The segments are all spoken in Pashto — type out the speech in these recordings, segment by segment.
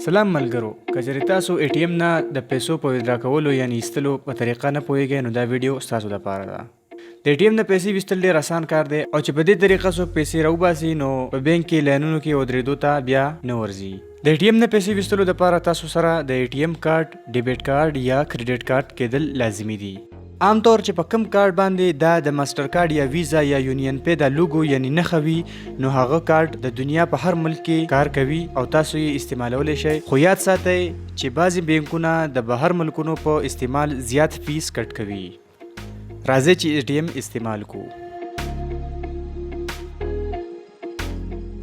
سلام ملګرو، که چېرې تاسو ATM نه د پیسو په ویدرا کولو یعنې ایستلو په طریقه نه پوهیږئ نو دا ویډیو ستاسو لپاره ده. د ATM نه پیسې ویستل ډېر اسان کار دی او چې په دې طریقه څوک پیسې راوباسي نو په بینک کې لاینونو کې ودرېدو ته بیا نه ورځي. د ATM نه پیسې ویستلو لپاره تاسو سره د ATM کارت، ډیبټ کارت یا کریډټ کارت کېدل لازمي دي. عام طور چې په کم کارت باندې دا د ماسټر کارت یا ویزا یا یونین پے د لوګو یعنی نښه وي نو هغه کارت د دنیا په هر ملک کې کار کوي او تاسو یې استعمالولی شئ. خو یاد ساتئ چې بعضې بینکونه د بهر ملکونو په استعمال زیات فیس کټ کوي. راځئ چې ATM استعمال کو.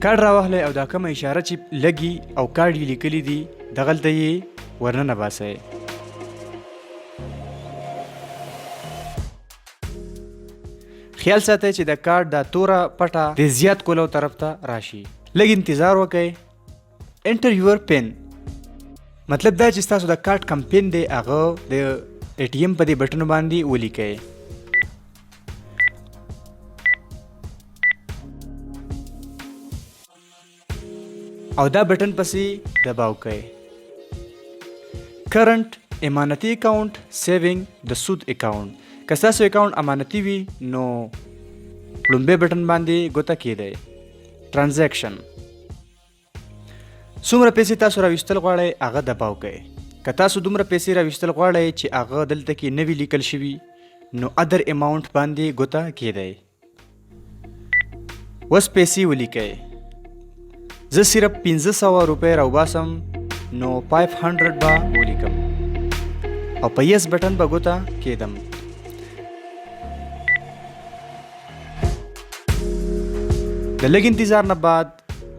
کارت راواخلئ او دا کومه اشاره چې لګي او کارت یې لیکلی دي دغلته یې ورننه باسئ. خیال ساتئ چې د کارت دا توره پټه د زیات کولو طرف ته راشي. لږ انتظار وکئ. انټر یور پین مطلب دا چې ستاسو د کارت کم پین دی هغه د ATM په دې بټن باندې ولیکئ. او دا بټن پسې دباو کئ. کرنٹ امانتي اکاونټ، سیوینګ د سود اکاونټ. که ستاسو اکاونټ امانتي وي نو لومبۍ بټن باندې ګوته کیږئ. ټرانزیکشن څومره پیسې تاسو راویستل غواړئ هغه دباو کئ. که تاسو دومره پیسې راویستل غواړئ چې هغه دلته کې نه وي لیکل شوي نو ادر اماونټ باندې ګوته کیږئ. اوس پیسې ولیکئ. زه صرف 500 روپۍ راوباسم نو 500 به ولیکم او په یس بټن به ګوته کیدم. د لږ انتظار نه بعد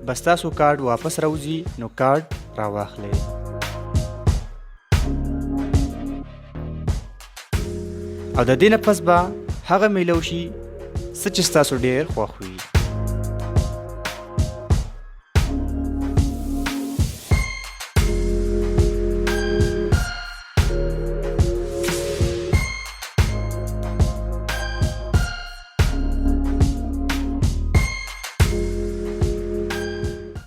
بس تاسو کارت واپس راوځي نو کارت راواخلئ. او د دې نه پس به هغه میلو شي څه چې ستاسو ډېر خوښ وي.